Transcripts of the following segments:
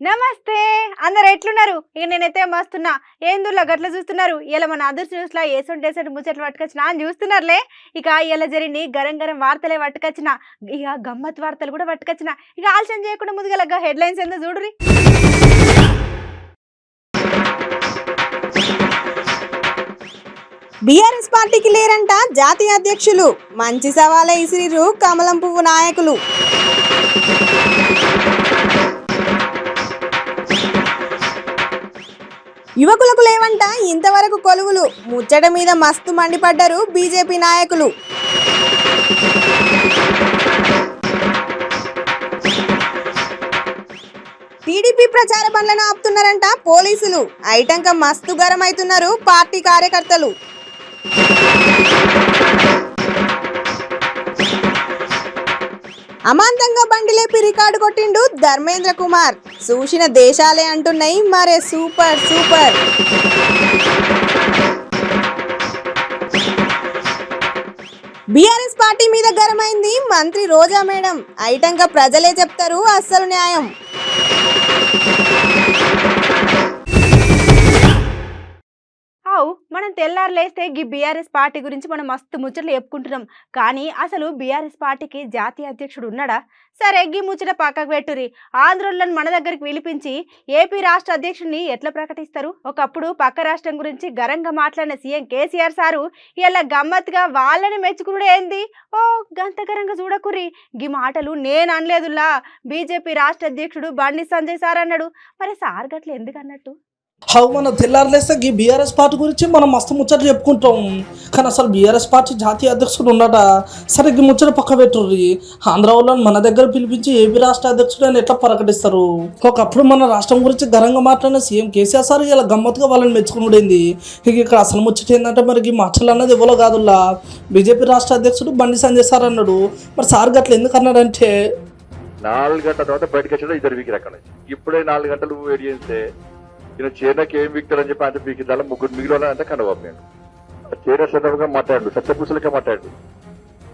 నమస్తే. అందరు ఎట్లున్నారు? ఇక నేనైతే మస్తున్నా. ఏందుర్లా గట్ల చూస్తున్నారు? ఇలా మన అదర్స్ న్యూస్‌లా ఏసొంటేసొంటి ముచ్చట్లు పట్టుకొచ్చినా అని చూస్తున్నారులే. ఇక ఇలా జరిని గరం గరం వార్తలే పట్టుకొచ్చిన. ఇక గమ్మత్ వార్తలు కూడా పట్టుకొచ్చిన. ఇక ఆలస్యం చేయకుండా ముందుగా హెడ్‌లైన్స్ ఏందో చూడుర్రి. బీఆర్ఎస్ పార్టీకి లేరంట జాతీయ అధ్యక్షులు. మంచి సవాలే ఇసిరిరు కమలం పువ్వు నాయకులు. యువకులకు లేవంట ఇంతవరకు కొలువులు. ముచ్చట మీద మస్తు మండిపడ్డారు బీజేపీ నాయకులు. టీడీపీ ప్రచార బండ్లను ఆపుతున్నారంట పోలీసులు. ఐటంక మస్తు గరం అవుతున్నారు పార్టీ కార్యకర్తలు. అమాంతంగా బండి లేపి రికార్డు కొట్టిండు ధర్మేంద్ర కుమార్. చూసిన దేశాలే అంటున్నాయి మరే సూపర్ సూపర్. బీఆర్ఎస్ పార్టీ మీద గరమైంది మంత్రి రోజా మేడం. ఐటంక ప్రజలే చెప్తారు అస్సలు న్యాయం. మనం తెల్లారు లేస్తే గీ బీఆర్ఎస్ పార్టీ గురించి మనం మస్తు ముచ్చట్లు చెప్పుకుంటున్నాం. కానీ అసలు బీఆర్ఎస్ పార్టీకి జాతీయ అధ్యక్షుడు ఉన్నాడా? సరే గీ ముచ్చట పక్కకు పెట్టుర్రి. ఆంధ్రోళ్ళని మన దగ్గరికి పిలిపించి ఏపీ రాష్ట్ర అధ్యక్షుడిని ఎట్లా ప్రకటిస్తారు? ఒకప్పుడు పక్క రాష్ట్రం గురించి గరంగా మాట్లాడిన సీఎం కేసీఆర్ సారు ఇలా గమ్మత్తుగా వాళ్ళని మెచ్చుకున్నాడు ఏంది? ఓ గంతగరంగా చూడకుర్రి. గీ మాటలు నేను అనలేదులా. బీజేపీ రాష్ట్ర అధ్యక్షుడు బండి సంజయ్ సార్ అన్నాడు. మరి సార్ గట్ల ఎందుకు అన్నట్టు? మన తెల్లారులేస్తే ఈ బీఆర్ఎస్ పార్టీ గురించి మనం మస్తు ముచ్చట్లు చెప్పుకుంటాం. కానీ అసలు బీఆర్ఎస్ పార్టీ జాతీయ అధ్యక్షుడు ఉన్నాడా? సరే ఈ ముచ్చట పక్క పెట్టుర్రి. ఆంధ్ర వాళ్ళని మన దగ్గర పిలిపించి ఏపీ రాష్ట్ర అధ్యక్షుడు అని ఎట్లా ప్రకటిస్తారు? ఒకప్పుడు మన రాష్ట్రం గురించి ఘనంగా మాట్లాడిన సీఎం కేసీఆర్ సార్ ఇలా గమ్మత్తుగా వాళ్ళని మెచ్చుకున్నాడేంది? ఇక ఇక్కడ అసలు ముచ్చట ఏంటంటే మరి ఈ మాటలు అన్నది ఎవరో కాదులా బీజేపీ రాష్ట్ర అధ్యక్షుడు బండి సంజయ్ సార్ అన్నాడు. మరి సార్ గట్ల ఎందుకు అన్నాడంటే 4 గంటల తర్వాత బయటకు వచ్చాడు ఇద్దరు వీకి రకం ఇప్పుడే 4 గంటలు వెయిట్ చేస్తే ఈయన చైనాకి ఏం వీక్తారు అని చెప్పి అంటే వీకిద్దాల ముగ్గురు మిగిలిన అంటే కనబాబు నేను చైనా సందర్భంగా మాట్లాడు సత్యపురుషులకే మాట్లాడు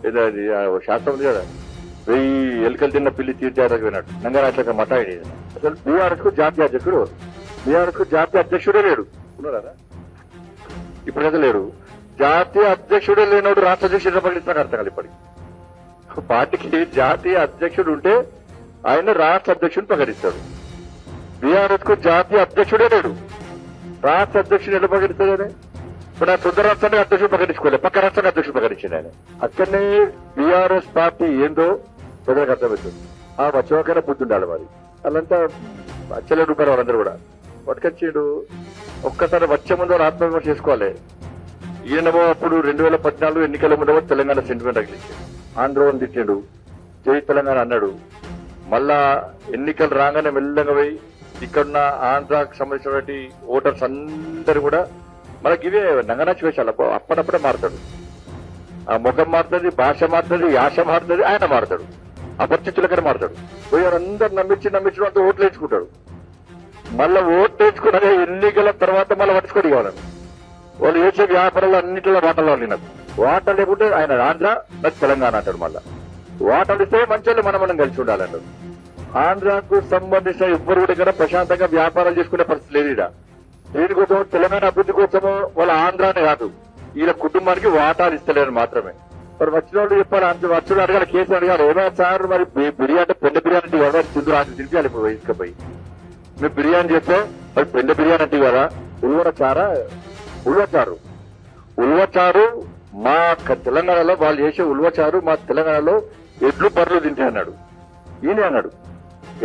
ఏదో అది శాస్త్రం ఉంది కదా 1000 ఎలుకలు తిన్న పిల్లి తీర్చారని విన్నాడు నంగరాట్లగా మాట్లాడి అసలు బీఆర్ఎస్ కు జాతీయ అధ్యక్షుడు బీఆర్ఎస్ కు జాతీయ అధ్యక్షుడే లేడు ఉన్నారా ఇప్పుడైతే లేడు జాతీయ అధ్యక్షుడే లేనోడు రాష్ట్ర అధ్యక్షుడు ప్రకటిస్తాను అర్థం కాదు ఇప్పటికి పార్టీకి జాతీయ అధ్యక్షుడు ఉంటే ఆయన రాష్ట్ర అధ్యక్షుడిని ప్రకటిస్తాడు బీఆర్ఎస్ కు జాతీయ అధ్యక్షుడే లేడు రాష్ట్ర అధ్యక్షుడు ఎలా ప్రకటిస్తాడని ఇప్పుడు ఆ సొంత రాష్ట్రానికి అధ్యక్షుడు ప్రకటించుకోలేదు పక్క రాష్ట్రానికి అధ్యక్షుడు ప్రకటించింది ఆయన అక్కడనే బీఆర్ఎస్ పార్టీ ఏందో ప్రజలకు అర్థమవుతుంది ఆ వచ్చేవాకైనా బుద్ధి ఉండాలి మరి వాళ్ళంతా అచ్చలే రూపాయలు వాళ్ళందరూ కూడా పట్టుకొచ్చిండు ఒక్కసారి వచ్చే ముందు వాళ్ళు ఆత్మవిమర్శ చేసుకోవాలి ఈయనమో అప్పుడు 2014 ఎన్నికల ముందు తెలంగాణ సెంటిమెంట్ తగిలించాడు ఆంధ్రని తిట్టాడు జై తెలంగాణ అన్నాడు మళ్ళా ఎన్నికలు రాగానే మెల్లగా పోయి ఇక్కడున్న ఆంధ్రాకి సంబంధించినటువంటి ఓటర్స్ అందరూ కూడా మనకి ఇవే నంగనాచి వేషాలు అప్పుడప్పుడే మారుతాడు ఆ ముఖం మారుతుంది భాష మారుతుంది యాస మారుతుంది ఆయన మారుతాడు ఆ పరిస్థితులకనే మారుతాడు పోయి అందరు నమ్మించడం అంతా ఓట్లు వేసుకుంటాడు మళ్ళీ ఓట్లు వేసుకున్నాక ఎన్నికల తర్వాత మళ్ళీ పట్టుకొని కావాలని వాళ్ళు వేసే వ్యాపారాలు అన్నింటిలో వాటల్లో నాకు వాటలు లేకుంటే ఆయన ఆంధ్ర నాకు తెలంగాణ అంటాడు మళ్ళా వాటలు ఇస్తే మంచి మనం కలిసి ఉండాలంటారు ఆంధ్రాకు సంబంధించిన ఎవ్వరు కూడా ఇక్కడ ప్రశాంతంగా వ్యాపారాలు చేసుకునే పరిస్థితి లేదు ఇక్కడ దీనికోసం తెలంగాణ అభివృద్ధి కోసమో వాళ్ళ ఆంధ్రానే కాదు వీళ్ళ కుటుంబానికి వాటాలు ఇస్తలేరు మాత్రమే మరి వచ్చిన వాళ్ళు చెప్పాలి అంత వచ్చిన అడగాలి కేసు అడగాలి ఏమైనా సార్ మరి బిర్యానీ అంటే పెద్ద బిర్యానీ అంటే ఎవరైనా చిందులు ఆంధ్ర తినిపించాలి ఇప్పుడు వయసుకపోయి మేము బిర్యానీ చేస్తే మరి పెద్ద బిర్యానీ అంటే కదా ఉల్వచారు మా తెలంగాణలో వాళ్ళు చేసే ఉల్వచారు మా తెలంగాణలో ఎడ్లు బర్రెలు తింటే అన్నాడు ఈయనే అన్నాడు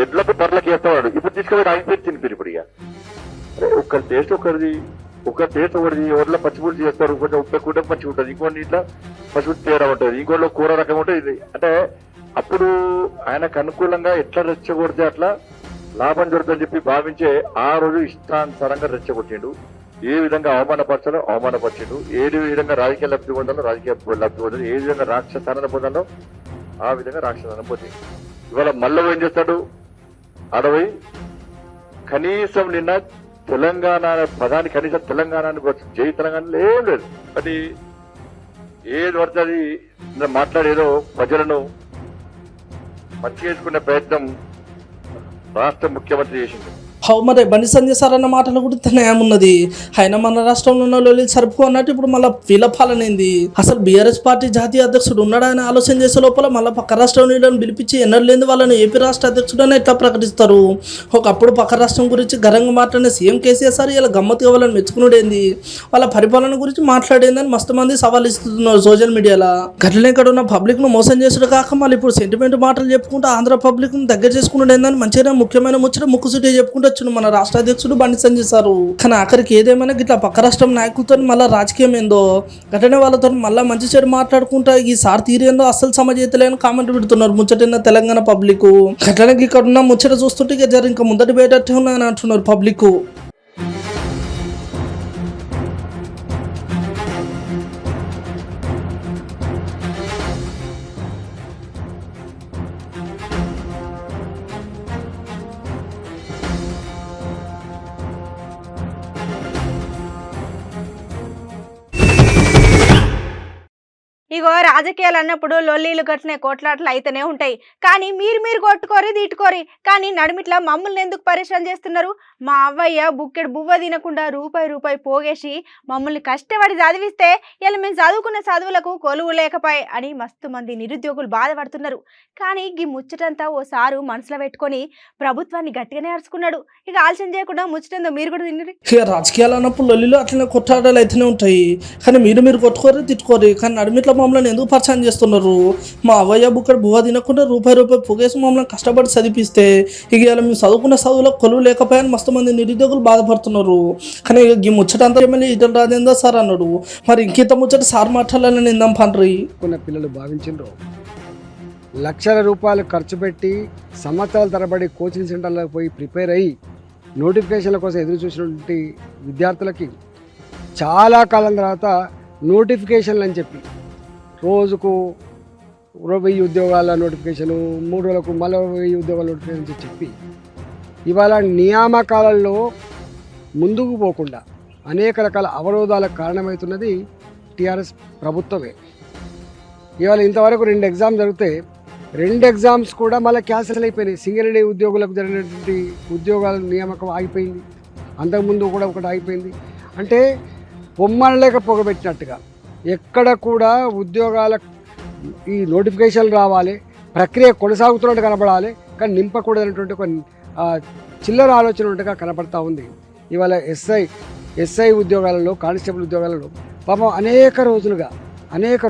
ఎడ్లకు బర్రెలకు వేస్తాడు ఇప్పుడు తీసుకుపోయి ఆయన పేరు తినిపిరు ఇప్పుడు ఇక ఒక్కరి టేస్ట్ ఒకరిది ఎవరిలో పచ్చిపుడి చేస్తారు కొంచెం ఉప్పు కూట పచ్చి ఉంటుంది ఇంకోటి ఇట్లా పచ్చిపుడి తేడా ఉంటుంది ఇంకోటిలో కూర రకం ఉంటుంది ఇది అంటే అప్పుడు ఆయనకు అనుకూలంగా ఎట్లా రెచ్చగొడితే అట్లా లాభం జరుగుతుందని చెప్పి భావించే ఆ రోజు ఇష్టానుసారంగా రెచ్చగొట్టిండు ఏ విధంగా అవమానపరచాలో అవమానపరిచిండు ఏ విధంగా రాజకీయ లబ్ధి పొందాలో రాజకీయ లబ్ధి పొందాలో ఏ విధంగా రాక్షసాలను పొందాలో ఆ విధంగా రాక్షసాలను పొందింది ఇవాళ మళ్ళీ ఏం చేస్తాడు అడవై కనీసం నిన్న తెలంగాణ పదాన్ని కనీసం తెలంగాణ జై తెలంగాణలో ఏం లేదు అది ఏది పడుతుంది మాట్లాడేదో ప్రజలను మంచి చేసుకునే ప్రయత్నం రాష్ట్ర ముఖ్యమంత్రి చేసింది. మరి బండి సంజయ్ సార్ అన్న మాటలు కూడా న్యాయం ఉన్నది. ఆయన మన రాష్ట్రంలో ఉన్న వాళ్ళు సరుపు అన్నట్టు ఇప్పుడు మళ్ళీ వీళ్ళ పాలనైంది. అసలు బీఆర్ఎస్ పార్టీ జాతీయ అధ్యక్షుడు ఉన్నాడా అని ఆలోచన చేసే లోపల మళ్ళీ పక్క రాష్ట్రం నీళ్ళని పిలిపించి ఎన్నడలేని వాళ్ళని ఏపీ రాష్ట్ర అధ్యక్షుడు అని ఎట్లా ప్రకటిస్తారు? ఒకప్పుడు పక్క రాష్ట్రం గురించి గరంగా మాట్లాడిన సీఎం కేసీఆర్ సార్ ఇలా గమ్మత్తుగా వాళ్ళని మెచ్చుకునేది, వాళ్ళ పరిపాలన గురించి మాట్లాడేందని మస్తు మంది సవాల్ ఇస్తున్నారు సోషల్ మీడియాలో. గట్లనే ఇక్కడ ఉన్న పబ్లిక్ ను మోసం చేసుడు కాక మళ్ళీ ఇప్పుడు సెంటిమెంట్ మాటలు చెప్పుకుంటూ ఆంధ్ర పబ్లిక్ ను దగ్గర చేసుకునేదని మంచిగా ముఖ్యమైన ముచ్చట ముక్కుసూటి చెప్పుకుంటూ మన రాష్ట్ర అధ్యక్షుడు బండి సంజయ్ సారు. కానీ ఆఖరికి ఏదేమైనా గిట్లా పక్క రాష్ట్రం నాయకులతో మళ్ళీ రాజకీయం ఏందో గట్టనే వాళ్ళతో మళ్ళీ మంచి చెడు మాట్లాడుకుంటా ఈ సార్ తీరేందో అస్సలు సమజైతలేని కామెంట్ పెడుతున్నారు ముచ్చటిన్న తెలంగాణ పబ్లిక్. గట్లనే ఇక్కడ ఉన్న ముచ్చట చూస్తుంటే ఇక ఇంకా ముందటి పోయేటట్టే ఉన్నాయని అంటున్నారు పబ్లిక్. ఇగో రాజకీయాలు అన్నప్పుడు లొల్లీలు గట్లనే కోట్లాట్లు అయితేనే ఉంటాయి. కానీ మీరు కొట్టుకోరి తిట్టుకోరి, కానీ నడిమిట్లా మమ్మల్ని ఎందుకు పరిశ్రమ చేస్తున్నారు? మా అవ్వయ్య బుక్కెడు బువ్వ తినకుండా రూపాయి పోగేసి మమ్మల్ని కష్టపడి చదివిస్తే ఇలా మేము చదువుకున్న చదువులకు కొలువు లేకపాయి అని మస్తు మంది నిరుద్యోగులు బాధపడుతున్నారు. కానీ ఈ ముచ్చటంతా ఓ సారు మనసులో పెట్టుకొని ప్రభుత్వాన్ని గట్టిగానే అరుచుకున్నాడు. ఇక ఆలస్యం చేయకుండా ముచ్చటందో మీరు కూడా తిన్నది. ఇక రాజకీయాలు అన్నప్పుడు లొల్లిలో అట్లనే కొట్టాడాలు అయితేనే ఉంటాయి. కానీ మీరు కొట్టుకోరి తిట్టుకోరి, కానీ నడిమిట్లా మమ్మల్ని ఎందుకు పరిచయం చేస్తున్నారు? మా అవ్వయ్య బుక్కడ బువ్వ తినకుండా రూపాయి పొగేసి మమ్మల్ని కష్టపడి చదివిస్తే ఇక ఇలా మేము చదువుకున్న చదువులో కొలువు లేకపోయాని మస్తు మంది నిరుద్యోగులు బాధపడుతున్నారు. కానీ ఈ ముచ్చటంతా ఎమ్మెల్యే ఈటల రాజేందర్ సార్ అన్నాడు. మరి ఇంకింత ముచ్చట సార్ మాట్లాడాలని నిందాం పండ్రి. పిల్లలు భావించారు లక్షల రూపాయలు ఖర్చు పెట్టి సంవత్సరాల తరబడి కోచింగ్ సెంటర్లకు పోయి ప్రిపేర్ అయ్యి నోటిఫికేషన్ల కోసం ఎదురు చూసినటువంటి విద్యార్థులకి చాలా కాలం తర్వాత నోటిఫికేషన్లు అని చెప్పి రోజుకు 1000 ఉద్యోగాల నోటిఫికేషను, 3 రోజులకు మళ్ళీ 1000 ఉద్యోగాల నోటిఫికేషన్ చెప్పి ఇవాళ నియామకాలలో ముందుకు పోకుండా అనేక రకాల అవరోధాలకు కారణమవుతున్నది టీఆర్ఎస్ ప్రభుత్వమే. ఇవాళ ఇంతవరకు 2 ఎగ్జామ్స్ జరిగితే 2 ఎగ్జామ్స్ కూడా మళ్ళీ క్యాన్సిల్ అయిపోయినాయి. సింగరేణి ఉద్యోగులకు జరిగినటువంటి ఉద్యోగాల నియామకం ఆగిపోయింది, అంతకుముందు కూడా ఒకటి ఆగిపోయింది. అంటే పొమ్మనలేక పొగబెట్టినట్టుగా ఎక్కడ కూడా ఉద్యోగాల ఈ నోటిఫికేషన్లు రావాలి, ప్రక్రియ కొనసాగుతున్నట్టు కనపడాలి, కానీ నింపకూడదనేటువంటి ఒక చిల్లర ఆలోచన ఉన్నట్టుగా కనపడతా ఉంది. ఇవాళ ఎస్ఐ ఉద్యోగాలలో, కానిస్టేబుల్ ఉద్యోగాలలో పాపం అనేక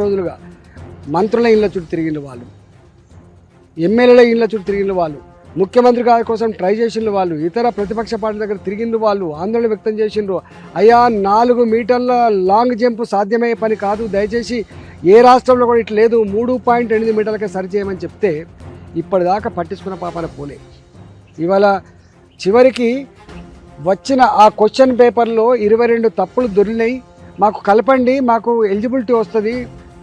రోజులుగా మంత్రుల ఇళ్ళ చుట్టూ తిరిగిన వాళ్ళు, ఎమ్మెల్యేల ఇళ్ళ చుట్టూ తిరిగిన వాళ్ళు, ముఖ్యమంత్రి గారి కోసం ట్రై చేసిన వాళ్ళు, ఇతర ప్రతిపక్ష పార్టీ దగ్గర తిరిగిన వాళ్ళు ఆందోళన వ్యక్తం చేసిండ్రు. అయ్యా 4 మీటర్ల లాంగ్ జంప్ సాధ్యమయ్యే పని కాదు, దయచేసి ఏ రాష్ట్రంలో కూడా ఇట్లా లేదు, 3.8 మీటర్లకే సరిచేయమని చెప్తే ఇప్పటిదాకా పట్టించుకున్న పాపాన పోలే. ఇవాళ చివరికి వచ్చిన ఆ క్వశ్చన్ పేపర్లో 22 తప్పులు దొరికినాయి, మాకు కలపండి, మాకు ఎలిజిబిలిటీ వస్తుంది,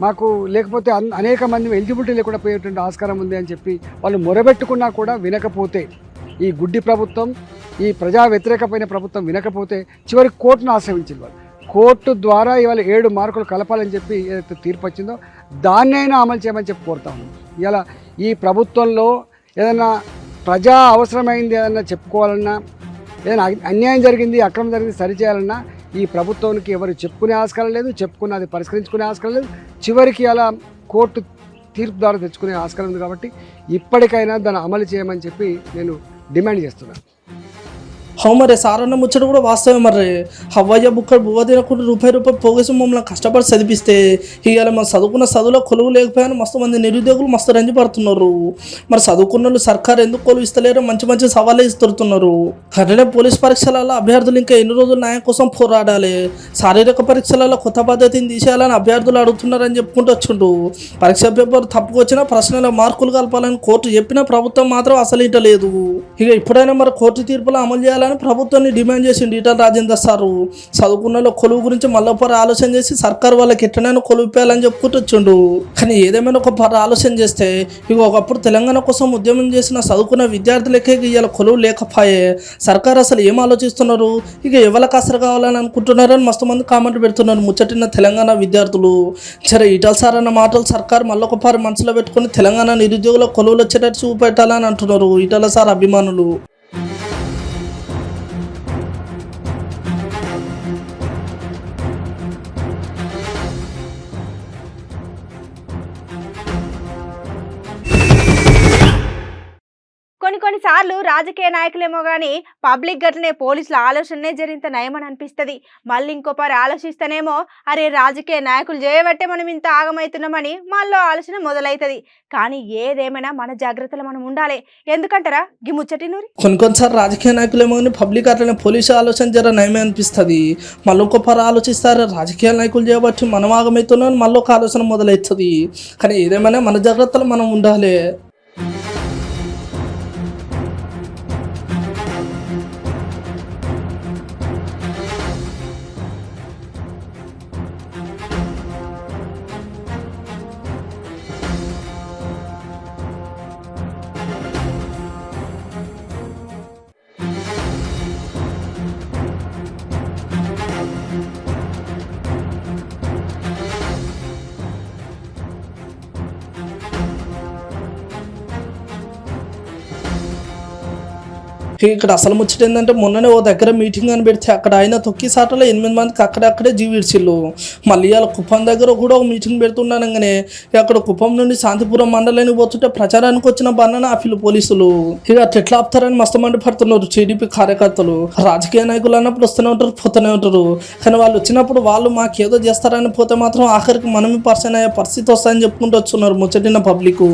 మాకు లేకపోతే అనేక మంది ఎలిజిబిలిటీ లేకుండా పోయేటువంటి ఆస్కారం ఉంది అని చెప్పి వాళ్ళు మొరబెట్టుకున్నా కూడా వినకపోతే, ఈ గుడ్డి ప్రభుత్వం, ఈ ప్రజా వ్యతిరేకమైన ప్రభుత్వం వినకపోతే చివరికి కోర్టును ఆశ్రయించింది. వాళ్ళు కోర్టు ద్వారా ఇవాళ 7 మార్కులు కలపాలని చెప్పి ఏదైతే తీర్పు వచ్చిందో దాన్నైనా అమలు చేయమని చెప్పి కోరుతా ఉన్నాం. ఇలా ఈ ప్రభుత్వంలో ఏదైనా ప్రజా అవసరమైంది ఏదైనా చెప్పుకోవాలన్నా, ఏదైనా అన్యాయం జరిగింది, అక్రమం జరిగింది సరిచేయాలన్నా ఈ ప్రభుత్వానికి ఎవరు చెప్పుకునే ఆస్కారం లేదు, చెప్పుకున్న అది పరిష్కరించుకునే ఆస్కారం లేదు, చివరికి అలా కోర్టు తీర్పు ద్వారా తెచ్చుకునే ఆస్కారం ఉంది. కాబట్టి ఇప్పటికైనా దాన్ని అమలు చేయమని చెప్పి నేను డిమాండ్ చేస్తున్నాను. మరి సారన్న ముచ్చట కూడా వాస్తవం. మరి అవ్వయ్య బుక్కడ బువ్వ తినకుండా రూపాయి పోగేసి మమ్మల్ని కష్టపడి చదివిస్తే ఇవాళ మనం చదువుకున్న చదువులో కొలువు లేకపోయినా మస్తు మంది నిరుద్యోగులు మస్తు రంజి పడుతున్నారు. మరి చదువుకున్న వాళ్ళు సర్కారు ఎందుకు కొలువు ఇస్తలేరో మంచి సవాళ్ళే ఇస్తున్నారు. అట్లనే పోలీస్ పరీక్షలలో అభ్యర్థులు ఇంకా ఎన్ని రోజులు న్యాయం కోసం పోరాడాలి, శారీరక పరీక్షలలో కొత్త పద్ధతిని తీసేయాలని అభ్యర్థులు అడుగుతున్నారని చెప్పుకుంటూ వచ్చిండు. పరీక్ష పేపర్ తప్పుకొచ్చినా ప్రశ్నల మార్కులు కలపాలని కోర్టు చెప్పినా ప్రభుత్వం మాత్రం అసలు ఇటలేదు. ఇక ఇప్పుడైనా మరి కోర్టు తీర్పులు అమలు చేయాలని ప్రభుత్వాన్ని డిమాండ్ చేసిండు ఈటల రాజేందర్ సారు. చదువుకున్న కొలువు గురించి మళ్ళీ ఆలోచన చేసి సర్కారు వాళ్ళకి ఎట్లనైనా కొలువు ఇప్పాలని చెప్పుకుంటూ వచ్చిండు. కానీ ఏదేమైనా ఒక ఆలోచన చేస్తే ఇక ఒకప్పుడు తెలంగాణ కోసం ఉద్యమం చేసిన చదువుకున్న విద్యార్థులకే ఇవాళ కొలువు లేకపోయే సర్కారు అసలు ఏం ఆలోచిస్తున్నారు, ఇక ఎవరికి అసలు కావాలని అనుకుంటున్నారని మస్తు మంది కామెంట్ పెడుతున్నారు ముచ్చటిన తెలంగాణ విద్యార్థులు. సరే ఈటల సార్ అన్న మాటలు సర్కారు మళ్ళొకపారి మనసులో పెట్టుకుని తెలంగాణ నిరుద్యోగుల కొలువులు వచ్చేటట్టు చూపెట్టాలని అంటున్నారు ఈటల సార్ అభిమానులు. కొన్నిసార్లు రాజకీయ నాయకులేమో గానీ పబ్లిక్ గట్లనే పోలీసుల ఆలోచననే జరింత నయమని అనిపిస్తుంది. మళ్ళీ ఇంకోపారి ఆలోచిస్తేనేమో అరే రాజకీయ నాయకులు చేయబట్టే మనం ఇంత ఆగమవుతున్నామని మళ్ళీ ఆలోచన మొదలవుతుంది. కానీ ఏదేమైనా మన జాగ్రత్తలు మనం ఉండాలి. ఎందుకంటారా గి ముచ్చటి నూరి కొన్నిసార్లు రాజకీయ నాయకులేమో కానీ పబ్లిక్ అట్లనే పోలీసు ఆలోచన జర నయమే అనిపిస్తుంది. మళ్ళీ ఇంకోపారి ఆలోచిస్తారు రాజకీయ నాయకులు చేయబట్టి మనం ఆగమవుతున్నాం మళ్ళీ ఒక ఆలోచన మొదలవుతుంది. కానీ ఏదేమైనా మన జాగ్రత్తలు మనం ఉండాలి. ఇక్కడ అసలు ముచ్చట ఏంటంటే మొన్ననే ఓ దగ్గర మీటింగ్ అని పెడితే అక్కడ ఆయన తొక్కిసాటలో 8 మందికి అక్కడక్కడే జీవిడ్చిల్లు. మళ్ళీ ఇవాళ కుప్పం దగ్గర కూడా ఒక మీటింగ్ పెడుతున్నానగానే అక్కడ కుప్పం నుండి శాంతిపురం మండలానికి పోతుంటే ప్రచారానికి వచ్చిన బండన ఆపిల్లు పోలీసులు. ఇక ఎట్లా ఆపుతారని మస్తు మండిపడుతున్నారు టీడీపీ కార్యకర్తలు. రాజకీయ నాయకులు అన్నప్పుడు వస్తూనే ఉంటారు పోతూనే ఉంటారు. కానీ వాళ్ళు వచ్చినప్పుడు వాళ్ళు మాకేదో చేస్తారని పోతే మాత్రం ఆఖరికి మనమే పర్సన్ అయ్యే పరిస్థితి వస్తాయని చెప్పుకుంటూ వస్తున్నారు ముచ్చటిన పబ్లిక్.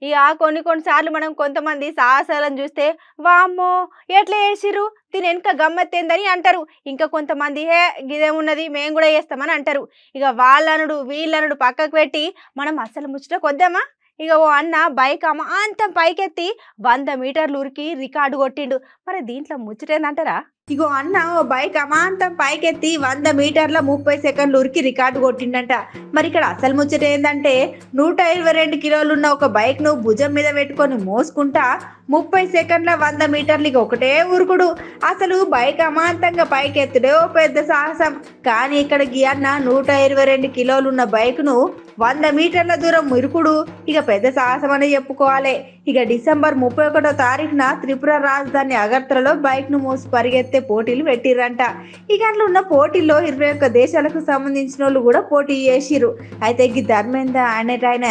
ఇక కొన్నిసార్లు మనం కొంతమంది సాహసాలను చూస్తే వామ్మో ఎట్లా చేసిర్రు దీని వెనుక గమ్మత్తేందని అంటారు. ఇంకా కొంతమంది గిదేమున్నది మేము కూడా చేస్తామని అంటారు. ఇక వాళ్ళనుడు వీళ్ళనుడు పక్కకు పెట్టి మనం అసలు ముచ్చట కొద్దామా. ఇక ఓ అన్న బైక్ అమాంతం పైకెత్తి 100 మీటర్లు ఉరికి రికార్డు కొట్టిండు. మరి దీంట్లో ముచ్చటేందంటారా. ఇగో అన్న ఓ బైక్ అమాంతం పైకెత్తి 100 మీటర్ల 30 సెకండ్లు ఉరికి రికార్డు కొట్టిండంట. మరి ఇక్కడ అసలు ముచ్చట ఏంటంటే 122 కిలోలున్న ఒక బైక్ ను భుజం మీద పెట్టుకొని మోసుకుంటా 30 సెకండ్ల 100 మీటర్లకి ఒకటే ఉరుకుడు. అసలు బైక్ అమాంతంగా పైకెత్తుడే ఓ పెద్ద సాహసం. కానీ ఇక్కడ గీ అన్న 122 కిలోలున్న బైక్ ను 100 మీటర్ల దూరం ఉరుకుడు ఇక పెద్ద సాహసం అని చెప్పుకోవాలి. ఇక డిసెంబర్ 31వ తారీఖున త్రిపుర రాజధాని అగర్తలలో బైక్ ను మోసి పరిగెత్తే పోటీలు పెట్టిర్రంట. ఇక అట్లా ఉన్న పోటీల్లో 21 దేశాలకు సంబంధించిన వాళ్ళు కూడా పోటీ చేసిరు. అయితే ఈ ధర్మేంద్ర అనేటైన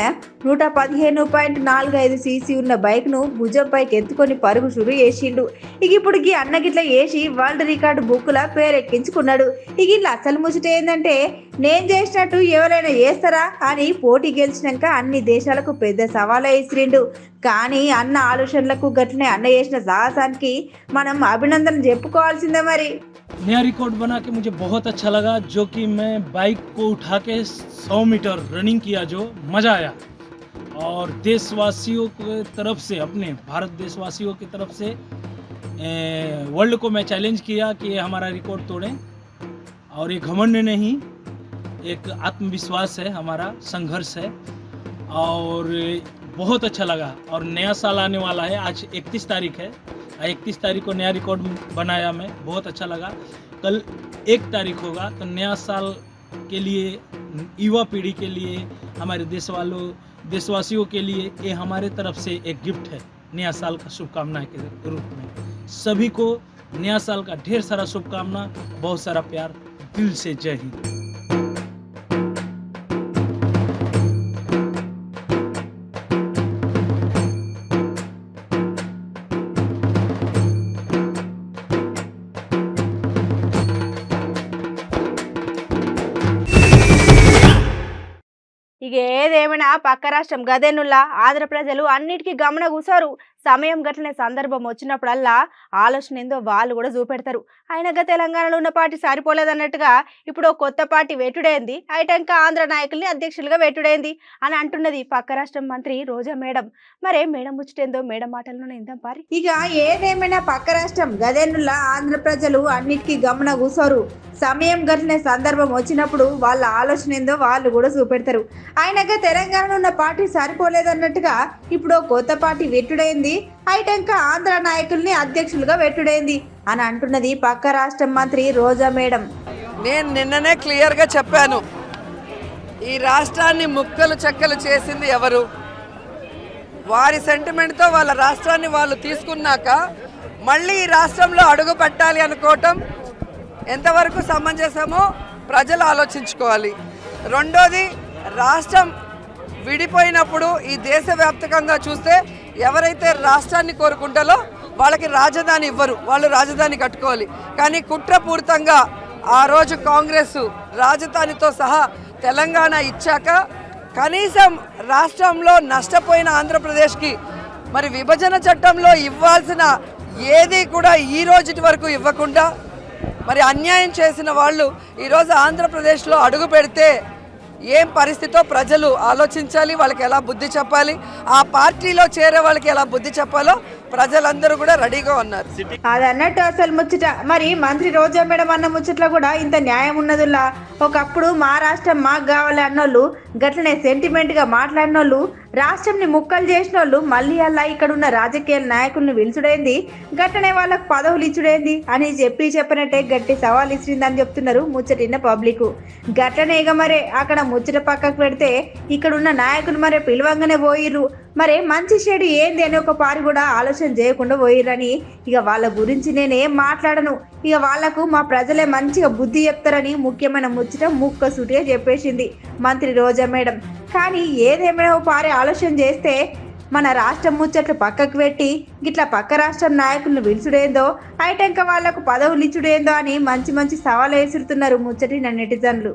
115.45 సీసీ ఉన్న బైక్ ను భుజంపైకి ఎత్తుకొని పరుగు షురు చేసిండు. ఇక ఇప్పుడు ఈ అన్న గిట్ల చేసి వరల్డ్ రికార్డు బుక్ లా పేరెక్కించుకున్నాడు. ఇక ఇట్లా అసలు ముచ్చట ఏంటంటే నేను చేసినట్టు ఎవరైనా చేస్తారా అని పోటీ గెలిచినాక అన్ని దేశాలకు పెద్ద సవాలు ఇసిరిండు. కానీ అన్న ఆలోచనలకు గట్లనే అన్న చేసిన సాహసానికి మనం అభినందన చెప్పుకోవాల్సిందే. మరి नया रिकॉर्ड बना के मुझे बहुत अच्छा लगा, जो कि मैं बाइक को उठा के 100 मीटर रनिंग किया, जो मज़ा आया. और देशवासियों की तरफ से, अपने भारत देशवासियों की तरफ से वर्ल्ड को मैं चैलेंज किया कि ये हमारा रिकॉर्ड तोड़ें. और ये घमंड नहीं, एक आत्मविश्वास है, हमारा संघर्ष है. और बहुत अच्छा लगा. और नया साल आने वाला है, आज 31 तारीख है. 31 तारीख को नया रिकॉर्ड बनाया मैं, बहुत अच्छा लगा. कल 1 तारीख होगा, तो नया साल के लिए, युवा पीढ़ी के लिए, हमारे देशवासियों के लिए ये हमारे तरफ से एक गिफ्ट है. नया साल का शुभकामना के रूप में सभी को नया साल का ढेर सारा शुभकामना, बहुत सारा प्यार, दिल से जय हिंद. ఇక ఏదేమైనా పక్క రాష్ట్రం గదేనుల్లా ఆంధ్ర ప్రజలు అన్నిటికీ గమన కూసారు. సమయం గట్లనే సందర్భం వచ్చినప్పుడల్లా ఆలోచన ఏందో వాళ్ళు కూడా చూపెడతారు. అయినగా తెలంగాణలో ఉన్న పార్టీ సరిపోలేదన్నట్టుగా ఇప్పుడు కొత్త పార్టీ వెట్టుడైంది. అయిటంక ఆంధ్ర నాయకుల్ని అధ్యక్షులుగా వెట్టుడైంది అని అంటున్నది పక్క రాష్ట్రం మంత్రి రోజా మేడం. మరే మేడం ముచ్చటేందో మేడం మాటల్లోనే ఇందాం పారి. ఇక ఏదేమైనా పక్క రాష్ట్రం గదేనుల్లా ఆంధ్ర ప్రజలు అన్నిటికీ గమన కూసారు. సమయం గట్లనే సందర్భం వచ్చినప్పుడు వాళ్ళ ఆలోచన ఏందో వాళ్ళు కూడా చూపెడతారు. అయినగా తెలంగాణలో ఉన్న పార్టీ సరిపోలేదన్నట్టుగా ఇప్పుడు కొత్త పార్టీ వెట్టుడైంది. అయిటంక ఆంధ్ర నాయకుల్ని అధ్యక్షులుగా వెట్టుడైంది అని అంటున్నది పక్క రాష్ట్రం మంత్రి రోజా మేడం. నేను నిన్ననే క్లియర్గా చెప్పాను, ఈ రాష్ట్రాన్ని ముక్కలు చెక్కలు చేసింది ఎవరు? వారి సెంటిమెంట్తో వాళ్ళ రాష్ట్రాన్ని వాళ్ళు తీసుకున్నాక మళ్ళీ ఈ రాష్ట్రంలో అడుగు పెట్టాలి అనుకోవటం ఎంతవరకు సమంజసమో ప్రజలు ఆలోచించుకోవాలి. రెండోది, రాష్ట్రం విడిపోయినప్పుడు ఈ దేశవ్యాప్తంగా చూస్తే ఎవరైతే రాష్ట్రాన్ని కోరుకుంటారో వాళ్ళకి రాజధాని ఇవ్వరు, వాళ్ళు రాజధాని కట్టుకోవాలి. కానీ కుట్రపూరితంగా ఆ రోజు కాంగ్రెస్ రాజధానితో సహా తెలంగాణ ఇచ్చాక కనీసం రాష్ట్రంలో నష్టపోయిన ఆంధ్రప్రదేశ్కి మరి విభజన చట్టంలో ఇవ్వాల్సిన ఏది కూడా ఈ రోజు వరకు ఇవ్వకుండా మరి అన్యాయం చేసిన వాళ్ళు ఈరోజు ఆంధ్రప్రదేశ్లో అడుగు పెడితే ఏం పరిస్థితో ప్రజలు ఆలోచించాలి, వాళ్ళకి ఎలా బుద్ధి చెప్పాలి, ఆ పార్టీలో చేరే వాళ్ళకి ఎలా బుద్ధి చెప్పాలో ప్రజలందరూ కూడా రెడీగా ఉన్నారు. అది అన్నట్టు అసలు ముచ్చట మరి మంత్రి రోజా మేడం అన్న ముచ్చట్లో కూడా ఇంత న్యాయం ఉన్నదిలా. ఒకప్పుడు మా రాష్ట్రం మాకు కావాలి అన్నోళ్ళు, గట్లనే సెంటిమెంట్గా మాట్లాడినోళ్ళు, రాష్ట్రంని ముక్కలు చేసిన వాళ్ళు మళ్ళీ అలా ఇక్కడ ఉన్న రాజకీయ నాయకులను పిలుచుడైంది, గట్లనే వాళ్ళకు పదవులు ఇచ్చుడైంది అని చెప్పినట్టే గట్టి సవాల్ ఇచ్చిందని చెప్తున్నారు ముచ్చటిన్న పబ్లిక్. గట్లనే ఇక మరే అక్కడ ముచ్చట పక్కకు పెడితే ఇక్కడ ఉన్న నాయకులు మరే పిలవంగానే పోయిర్రు. మరే మంచి చెడు ఏంది అని ఒక పారి కూడా ఆలోచన చేయకుండా పోయిర్రని ఇక వాళ్ళ గురించి నేనేం మాట్లాడను, ఇక వాళ్లకు మా ప్రజలే మంచిగా బుద్ధి చెప్తారని ముఖ్యమైన ముచ్చట ముక్కసూటిగా చెప్పేసింది మంత్రి రోజా మేడం. కానీ ఏదేమైనా ఓ పారి ఆలోచన చేస్తే మన రాష్ట్రం ముచ్చట్లు పక్కకు పెట్టి గిట్లా పక్క రాష్ట్రం నాయకులను పిలుచుడేందో, ఐటంక వాళ్లకు పదవులు ఇచ్చుడేందో అని మంచి మంచి సవాలు వేసురుతున్నారు ముచ్చటిన నెటిజన్లు.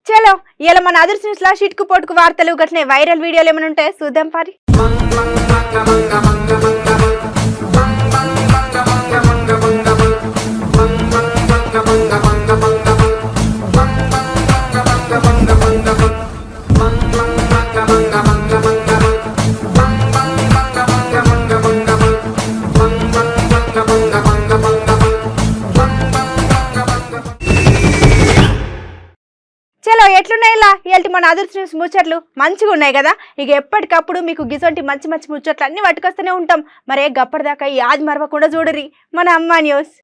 చలో ఇలా మన అదర్ న్యూస్ లా షిట్కు పొట్టుకు వార్తలు గట్లనే వైరల్ వీడియోలు ఏమైనా ఉంటే చూద్దాం పారి. చలో ఎట్లున్నాయి ఇలా ఇలాంటి మన అదర్ న్యూస్ ముచ్చట్లు మంచిగా ఉన్నాయి కదా. ఇక ఎప్పటికప్పుడు మీకు గిసొంటి మంచి మంచి ముచ్చట్లు అన్ని పట్టుకొస్తూనే ఉంటాం. మరే గప్పటిదాకా ఈ ఆది మరవకుండా చూడరి మన అమ్మ న్యూస్.